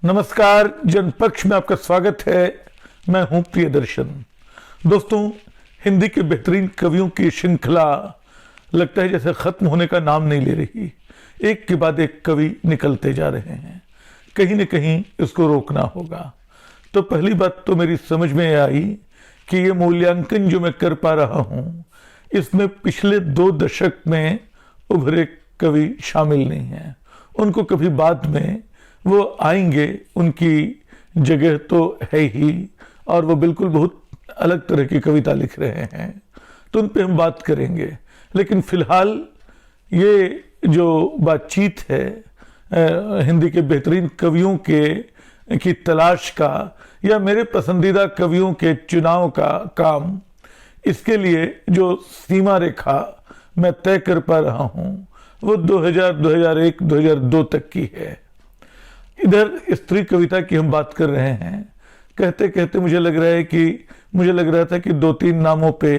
नमस्कार, जनपक्ष में आपका स्वागत है। मैं हूं प्रियदर्शन। दोस्तों, हिंदी के बेहतरीन कवियों की श्रृंखला लगता है जैसे खत्म होने का नाम नहीं ले रही। एक के बाद एक कवि निकलते जा रहे हैं, कहीं न कहीं इसको रोकना होगा। तो पहली बात तो मेरी समझ में आई कि ये मूल्यांकन जो मैं कर पा रहा हूं, इसमें पिछले 2 दशक में उभरे कवि शामिल नहीं हैं। उनको कभी बाद में वो आएंगे, उनकी जगह तो है ही, और वो बिल्कुल बहुत अलग तरह की कविता लिख रहे हैं, तो उन पे हम बात करेंगे। लेकिन फिलहाल ये जो बातचीत है हिंदी के बेहतरीन कवियों की तलाश का या मेरे पसंदीदा कवियों के चुनाव का काम, इसके लिए जो सीमा रेखा मैं तय कर पा रहा हूँ वो 2000, 2001, 2002 तक की है। इधर स्त्री कविता की हम बात कर रहे हैं। कहते कहते मुझे लग रहा था कि 2-3 नामों पे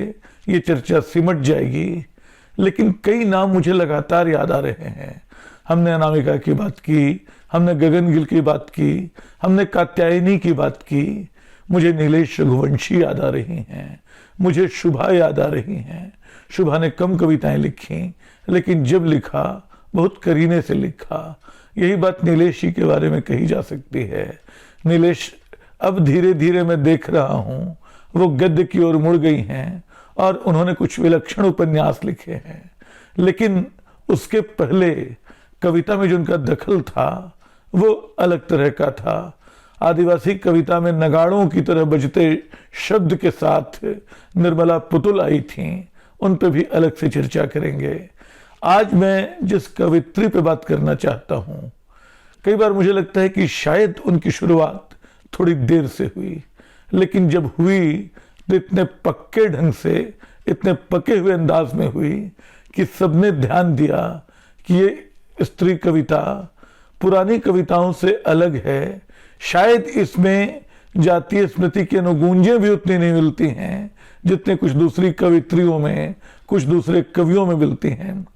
ये चर्चा सिमट जाएगी, लेकिन कई नाम मुझे लगातार याद आ रहे हैं। हमने अनामिका की बात की, हमने गगन गिल की बात की, हमने कात्यायनी की बात की, मुझे नीलेश रघुवंशी याद आ रही हैं, मुझे शुभा याद आ रही हैं। शुभा ने कम कविताएं लिखी, लेकिन जब लिखा बहुत करीने से लिखा। यही बात नीलेश जी के बारे में कही जा सकती है। नीलेश अब धीरे धीरे मैं देख रहा हूँ वो गद्य की ओर मुड़ गई हैं और उन्होंने कुछ विलक्षण उपन्यास लिखे हैं, लेकिन उसके पहले कविता में जो उनका दखल था वो अलग तरह का था। आदिवासी कविता में नगाड़ों की तरह बजते शब्द के साथ निर्मला पुतुल आई थीं, उन पे भी अलग से चर्चा करेंगे। आज मैं जिस कवित्री पे बात करना चाहता हूं, कई बार मुझे लगता है कि शायद उनकी शुरुआत थोड़ी देर से हुई, लेकिन जब हुई तो इतने पक्के ढंग से, इतने पके हुए अंदाज में हुई कि सबने ध्यान दिया कि ये स्त्री कविता पुरानी कविताओं से अलग है। शायद इसमें जातीय स्मृति के अनुगूंजें भी उतनी नहीं मिलती हैं जितने कुछ दूसरी कवित्रियों में, कुछ दूसरे कवियों में मिलती हैं,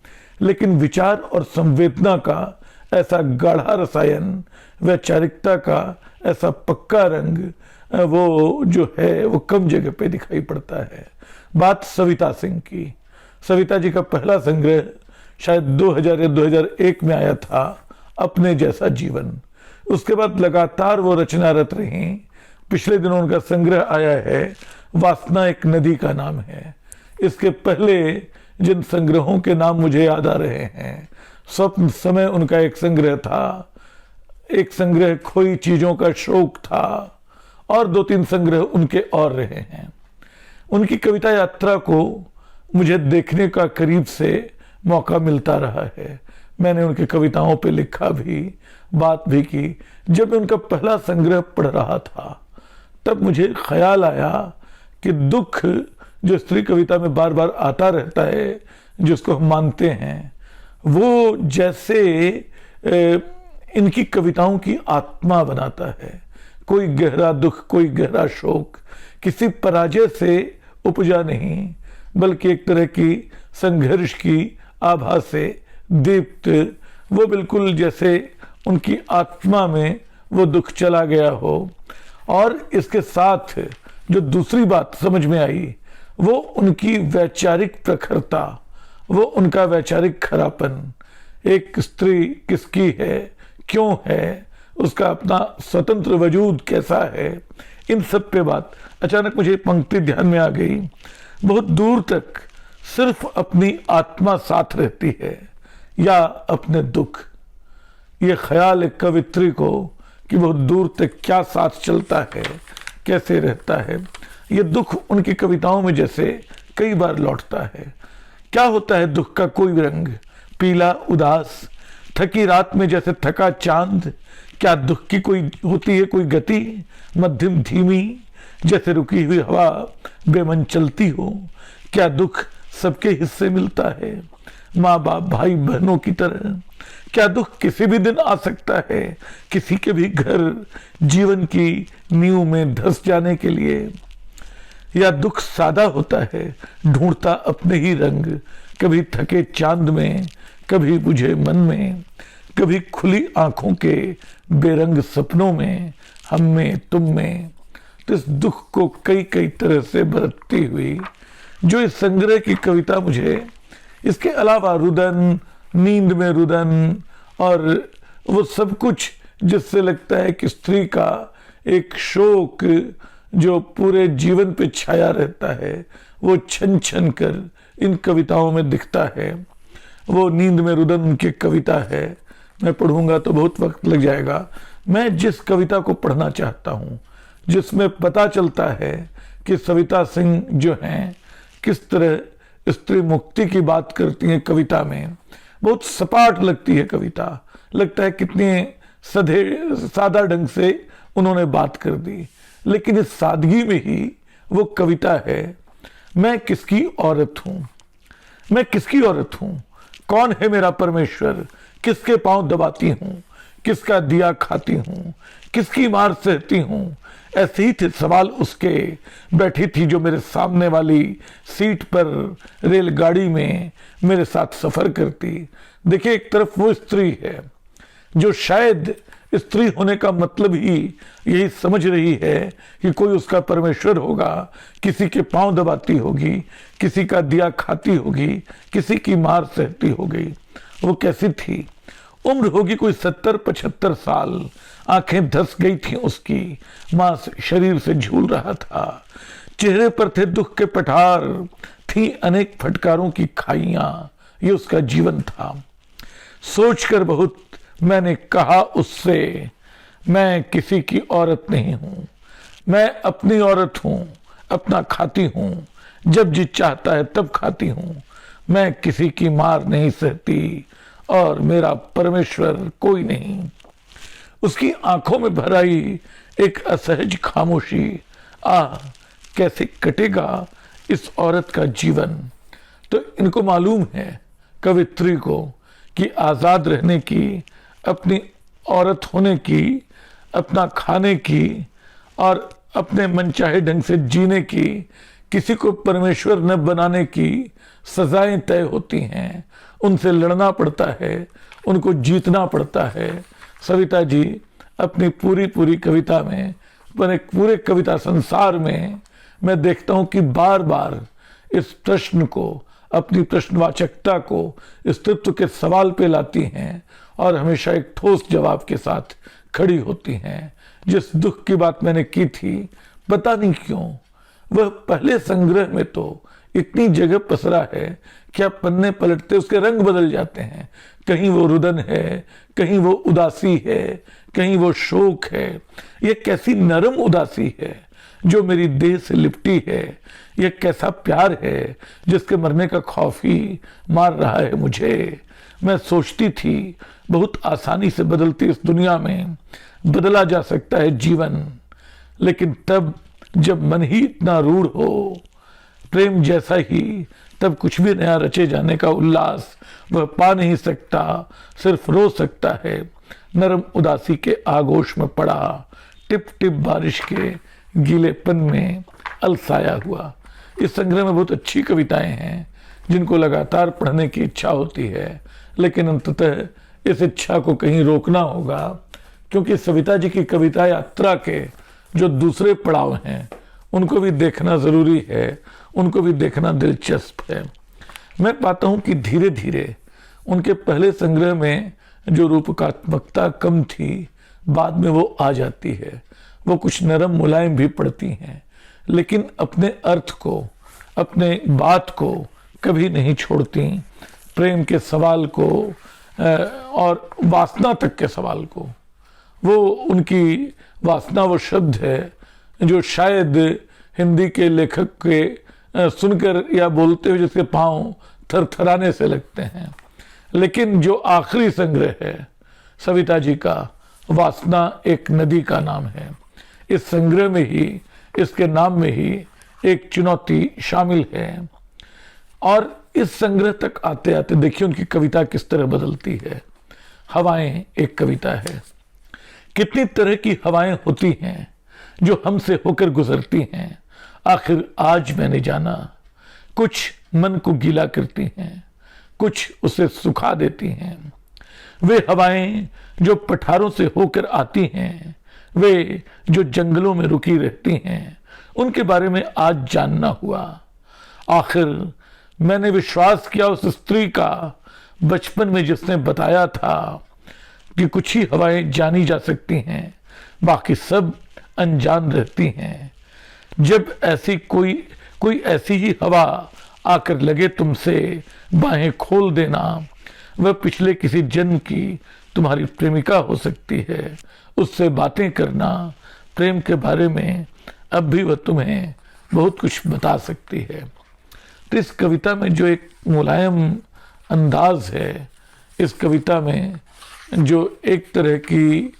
लेकिन विचार और संवेदना का ऐसा गाढ़ा रसायन, वैचारिकता का ऐसा पक्का रंग, वो जो है वो कम जगह पे दिखाई पड़ता है। बात सविता सिंह की। सविता जी का पहला संग्रह शायद 2000 या 2001 में आया था, अपने जैसा जीवन। उसके बाद लगातार वो रचनारत रही। पिछले दिनों उनका संग्रह आया है, वासना एक नदी का नाम है। इसके पहले जिन संग्रहों के नाम मुझे याद आ रहे हैं, स्वप्न समय उनका एक संग्रह था, एक संग्रह खोई चीजों का शौक था, और 2-3 संग्रह उनके और रहे हैं। उनकी कविता यात्रा को मुझे देखने का करीब से मौका मिलता रहा है। मैंने उनकी कविताओं पे लिखा भी, बात भी की। जब मैं उनका पहला संग्रह पढ़ रहा था तब मुझे ख्याल आया कि दुख जो स्त्री कविता में बार बार आता रहता है, जिसको हम मानते हैं, वो जैसे इनकी कविताओं की आत्मा बनाता है। कोई गहरा दुख, कोई गहरा शोक किसी पराजय से उपजा नहीं, बल्कि एक तरह की संघर्ष की आभा से दीप्त, वो बिल्कुल जैसे उनकी आत्मा में वो दुख चला गया हो। और इसके साथ जो दूसरी बात समझ में आई वो उनकी वैचारिक प्रखरता, वो उनका वैचारिक खरापन। एक स्त्री किसकी है, क्यों है, उसका अपना स्वतंत्र वजूद कैसा है, इन सब पे बात। अचानक मुझे पंक्ति ध्यान में आ गई, बहुत दूर तक सिर्फ अपनी आत्मा साथ रहती है या अपने दुख। ये ख्याल एक कवित्री को कि बहुत दूर तक क्या साथ चलता है, कैसे रहता है, ये दुख उनकी कविताओं में जैसे कई बार लौटता है। क्या होता है दुख का कोई रंग, पीला उदास, थकी रात में जैसे थका चांद। क्या दुख की कोई होती है कोई गति, मध्यम धीमी, जैसे रुकी हुई हवा बेमन चलती हो। क्या दुख सबके हिस्से मिलता है, माँ बाप भाई बहनों की तरह। क्या दुख किसी भी दिन आ सकता है, किसी के भी घर, जीवन की नींव में धंस जाने के लिए। या दुख सादा होता है, ढूंढता अपने ही रंग, कभी थके चांद में, कभी बुझे मन में। कभी खुली आंखों के बेरंग सपनों में, हम में तुम में। तो इस दुख को कई कई तरह से बरतती हुई जो इस संग्रह की कविता मुझे, इसके अलावा रुदन, नींद में रुदन और वो सब कुछ जिससे लगता है कि स्त्री का एक शोक जो पूरे जीवन पे छाया रहता है, वो छन छन कर इन कविताओं में दिखता है। वो नींद में रुदन उनकी कविता है, मैं पढ़ूंगा तो बहुत वक्त लग जाएगा। मैं जिस कविता को पढ़ना चाहता हूँ, जिसमें पता चलता है कि सविता सिंह जो हैं किस तरह स्त्री मुक्ति की बात करती हैं कविता में, बहुत सपाट लगती है कविता। लगता है कितने सादा ढंग से उन्होंने बात कर दी, लेकिन इस सादगी में ही वो कविता है। मैं किसकी औरत हूं, मैं किसकी औरत हूं, कौन है मेरा परमेश्वर, किसके पांव दबाती हूं, किसका दिया खाती हूं, किसकी मार सहती हूं। ऐसे ही थे सवाल उसके, बैठी थी जो मेरे सामने वाली सीट पर रेलगाड़ी में मेरे साथ सफर करती। देखिए, एक तरफ वो स्त्री है जो शायद स्त्री होने का मतलब ही यही समझ रही है कि कोई उसका परमेश्वर होगा, किसी के पांव दबाती होगी, किसी का दिया खाती होगी, किसी की मार सहती होगी। वो कैसी थी? उम्र होगी कोई 70-75 साल। आंखें धस गई थी उसकी, मांस शरीर से झूल रहा था। चेहरे पर थे दुख के पठार, थी अनेक फटकारों की खाइयां। ये उसका जीवन था। सोचकर बहुत मैंने कहा उससे, मैं किसी की औरत नहीं हूं, मैं अपनी औरत हूं, अपना खाती हूं, जब जी चाहता है तब खाती हूं। मैं किसी की मार नहीं सहती और मेरा परमेश्वर कोई नहीं। उसकी आंखों में भर आई एक असहज खामोशी। कैसे कटेगा इस औरत का जीवन। तो इनको मालूम है कवित्री को कि आजाद रहने की, अपनी औरत होने की, अपना खाने की और अपने मनचाहे ढंग से जीने की, किसी को परमेश्वर न बनाने की सजाएं तय होती हैं। उनसे लड़ना पड़ता है, उनको जीतना पड़ता है। सविता जी अपनी पूरी कविता में, पूरे कविता संसार में मैं देखता हूं कि बार बार इस प्रश्न को, अपनी प्रश्नवाचकता को अस्तित्व के सवाल पे लाती हैं और हमेशा एक ठोस जवाब के साथ खड़ी होती हैं। जिस दुख की बात मैंने की थी, पता नहीं क्यों वह पहले संग्रह में तो इतनी जगह पसरा है कि आप पन्ने पलटते उसके रंग बदल जाते हैं। कहीं वो रुदन है, कहीं वो उदासी है, कहीं वो शोक है। ये कैसी नरम उदासी है जो मेरी देह से लिपटी है। ये कैसा प्यार है जिसके मरने का खौफ ही मार रहा है मुझे। मैं सोचती थी बहुत आसानी से बदलती इस दुनिया में बदला जा सकता है जीवन, लेकिन तब जब मन ही इतना रूढ़ हो, प्रेम जैसा ही, तब कुछ भी नया रचे जाने का उल्लास वह पा नहीं सकता, सिर्फ रो सकता है। नरम उदासी के आगोश में पड़ा, टिप टिप बारिश के गीलेपन में अलसाया हुआ। इस संग्रह में बहुत अच्छी कविताएं हैं जिनको लगातार पढ़ने की इच्छा होती है, लेकिन अंततः इस इच्छा को कहीं रोकना होगा, क्योंकि सविता जी की कविता यात्रा के जो दूसरे पड़ाव हैं उनको भी देखना जरूरी है, उनको भी देखना दिलचस्प है। मैं पाता हूं कि धीरे धीरे उनके पहले संग्रह में जो रूपकात्मकता कम थी, बाद में वो आ जाती है। वो कुछ नरम मुलायम भी पड़ती हैं, लेकिन अपने अर्थ को, अपने बात को कभी नहीं छोड़ती। प्रेम के सवाल को और वासना तक के सवाल को, वो उनकी वासना वो शब्द है जो शायद हिंदी के लेखक के सुनकर या बोलते हुए जिसके पांव थरथराने से लगते हैं। लेकिन जो आखिरी संग्रह है सविता जी का, वासना एक नदी का नाम है, इस संग्रह में ही, इसके नाम में ही एक चुनौती शामिल है। और इस संग्रह तक आते आते देखिए उनकी कविता किस तरह बदलती है। हवाएं एक कविता है। कितनी तरह की हवाएं होती हैं जो हमसे होकर गुजरती हैं, आखिर आज मैंने जाना। कुछ मन को गीला करती हैं, कुछ उसे सुखा देती हैं। वे हवाएं जो पठारों से होकर आती हैं, वे जो जंगलों में रुकी रहती हैं, उनके बारे में आज जानना हुआ। आखिर मैंने विश्वास किया उस स्त्री का बचपन में जिसने बताया था कि कुछ ही हवाएं जानी जा सकती हैं, बाकी सब अनजान रहती हैं। जब ऐसी कोई ऐसी ही हवा आकर लगे तुमसे, बाहें खोल देना, वह पिछले किसी जन्म की तुम्हारी प्रेमिका हो सकती है। उससे बातें करना, प्रेम के बारे में अब भी वह तुम्हें बहुत कुछ बता सकती है। तो इस कविता में जो एक मुलायम अंदाज है, इस कविता में जो एक तरह की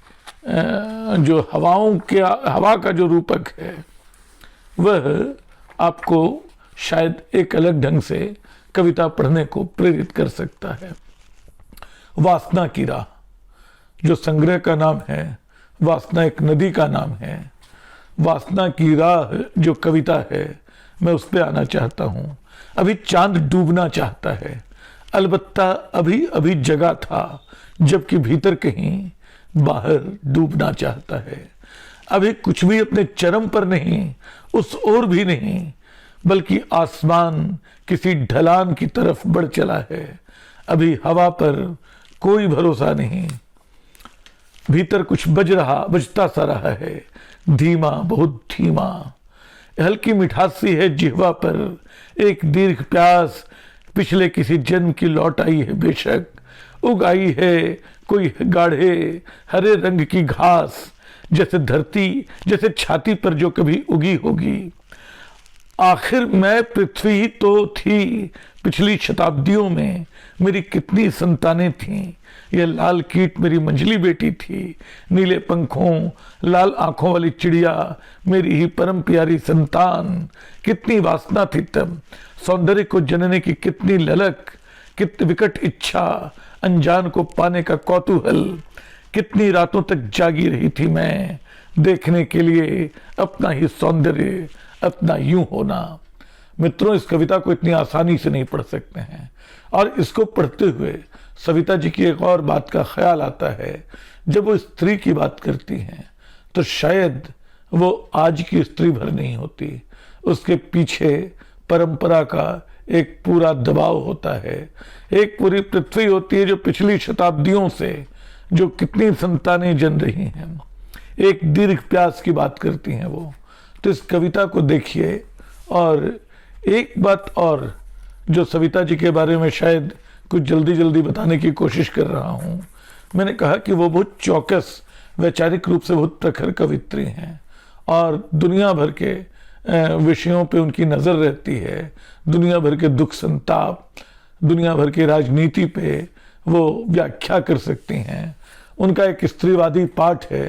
जो हवा का जो रूपक है, वह आपको शायद एक अलग ढंग से कविता पढ़ने को प्रेरित कर सकता है। वासना की राह जो संग्रह का नाम है, वासना एक नदी का नाम है। वासना की राह जो कविता है, मैं उस पर आना चाहता हूँ। अभी चांद डूबना चाहता है, अलबत्ता अभी अभी जगा था, जबकि भीतर कहीं बाहर डूबना चाहता है। अभी कुछ भी अपने चरम पर नहीं, उस ओर भी नहीं, बल्कि आसमान किसी ढलान की तरफ बढ़ चला है। अभी हवा पर कोई भरोसा नहीं, भीतर कुछ बजता सा रहा है, धीमा, बहुत धीमा। हल्की मिठास सी है जिह्वा पर, एक दीर्घ प्यास पिछले किसी जन्म की लौट आई है बेशक। उग आई है कोई गाढ़े हरे रंग की घास, जैसे धरती, जैसे छाती पर जो कभी उगी होगी। आखिर मैं पृथ्वी ही तो थी, पिछली शताब्दियों में मेरी कितनी संतानें थीं। यह लाल कीट मेरी मंझली बेटी थी, नीले पंखों लाल आंखों वाली चिड़िया मेरी ही परम प्यारी संतान। कितनी वासना थी तब, सौंदर्य को जनने की कितनी ललक, कितनी विकट इच्छा, अनजान को पाने का कौतूहल। कितनी रातों तक जागी रही थी मैं, देखने के लिए अपना ही सौंदर्य, अपना यूं होना। मित्रों, इस कविता को इतनी आसानी से नहीं पढ़ सकते हैं, और इसको पढ़ते हुए सविता जी की एक और बात का ख्याल आता है। जब वो स्त्री की बात करती हैं, तो शायद वो आज की स्त्री भर नहीं होती, उसके पीछे परंपरा का एक पूरा दबाव होता है। एक पूरी पृथ्वी होती है जो पिछली शताब्दियों से जो कितनी संतानें जन रही हैं। एक दीर्घ प्यास की बात करती हैं वो। तो इस कविता को देखिए। और एक बात और जो सविता जी के बारे में शायद कुछ जल्दी जल्दी बताने की कोशिश कर रहा हूँ, मैंने कहा कि वो बहुत चौकस, वैचारिक रूप से बहुत प्रखर कवित्री हैं, और दुनिया भर के विषयों पे उनकी नज़र रहती है। दुनिया भर के दुख संताप, दुनिया भर की राजनीति पे वो व्याख्या कर सकती हैं। उनका एक स्त्रीवादी पाठ है।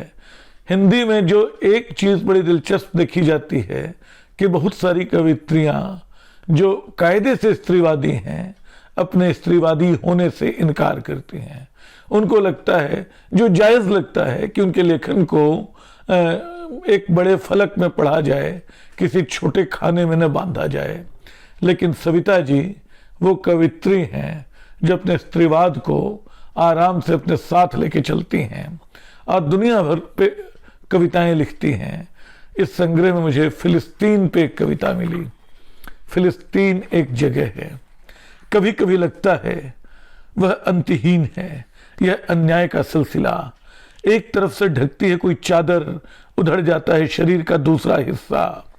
हिंदी में जो एक चीज़ बड़ी दिलचस्प देखी जाती है कि बहुत सारी कवित्रियाँ जो कायदे से स्त्रीवादी हैं, अपने स्त्रीवादी होने से इनकार करती हैं। उनको लगता है, जो जायज़ लगता है, कि उनके लेखन को एक बड़े फलक में पढ़ा जाए, किसी छोटे खाने में न बांधा जाए। लेकिन सविता जी वो कवित्री हैं जो अपने स्त्रीवाद को आराम से अपने साथ लेके चलती हैं और दुनिया भर पे कविताएं लिखती हैं। इस संग्रह में मुझे फिलिस्तीन पे एक कविता मिली। फिलिस्तीन एक जगह है, कभी कभी लगता है वह अंतहीन है, यह अन्याय का सिलसिला। एक तरफ से ढकती है कोई चादर, उधड़ जाता है शरीर का दूसरा हिस्सा।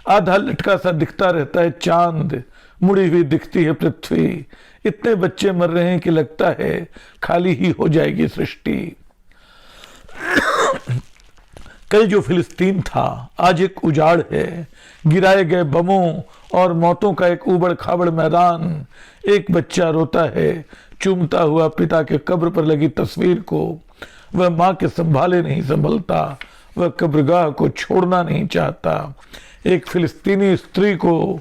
आधा लटका सा दिखता रहता है चांद, मुड़ी हुई दिखती है पृथ्वी। इतने बच्चे मर रहे हैं कि लगता है खाली ही हो जाएगी सृष्टि। कल जो फिलिस्तीन था आज एक उजाड़ है, गिराए गए बमों और मौतों का एक उबड़ खाबड़ मैदान। एक बच्चा रोता है चूमता हुआ पिता के कब्र पर लगी तस्वीर को। वह माँ के संभाले नहीं संभलता, वह कब्रगाह को छोड़ना नहीं चाहता। एक फिलिस्तीनी स्त्री को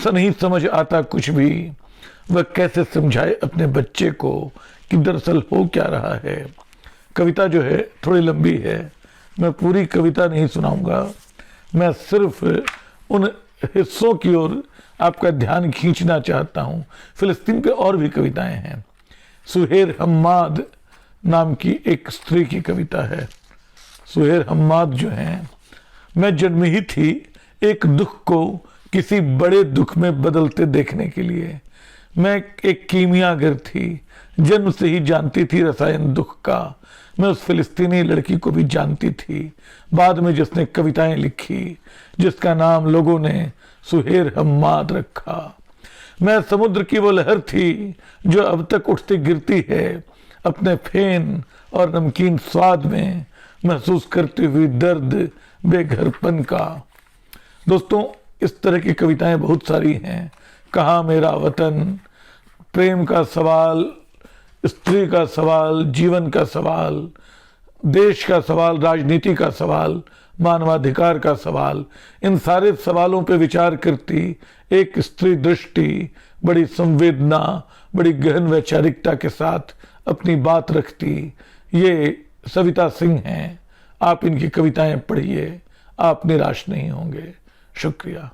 नहीं समझ आता कुछ भी, वह कैसे समझाए अपने बच्चे को कि दरअसल हो क्या रहा है। कविता जो है थोड़ी लंबी है, मैं पूरी कविता नहीं सुनाऊंगा, मैं सिर्फ उन हिस्सों की ओर आपका ध्यान खींचना चाहता हूँ। फिलिस्तीन पे और भी कविताएं हैं। सुहेर हम्माद नाम की एक स्त्री की कविता है। सुहेर हम्माद जो हैं, मैं जन्मी ही थी एक दुख को किसी बड़े दुख में बदलते देखने के लिए। मैं एक कीमियागर थी, जन्म से ही जानती थी रसायन दुख का। मैं उस फिलिस्तीनी लड़की को भी जानती थी, बाद में जिसने कविताएं लिखी, जिसका नाम लोगों ने सुहेर हम्माद रखा। मैं समुद्र की वो लहर थी जो अब तक उठती गिरती है, अपने फेन और नमकीन स्वाद में महसूस करती हुई दर्द बेघरपन का। दोस्तों, इस तरह की कविताएं बहुत सारी हैं। कहाँ मेरा वतन, प्रेम का सवाल, स्त्री का सवाल, जीवन का सवाल, देश का सवाल, राजनीति का सवाल, मानवाधिकार का सवाल, इन सारे सवालों पे विचार करती एक स्त्री दृष्टि बड़ी संवेदना, बड़ी गहन वैचारिकता के साथ अपनी बात रखती ये सविता सिंह हैं। आप इनकी कविताएं पढ़िए, आप निराश नहीं होंगे। शुक्रिया।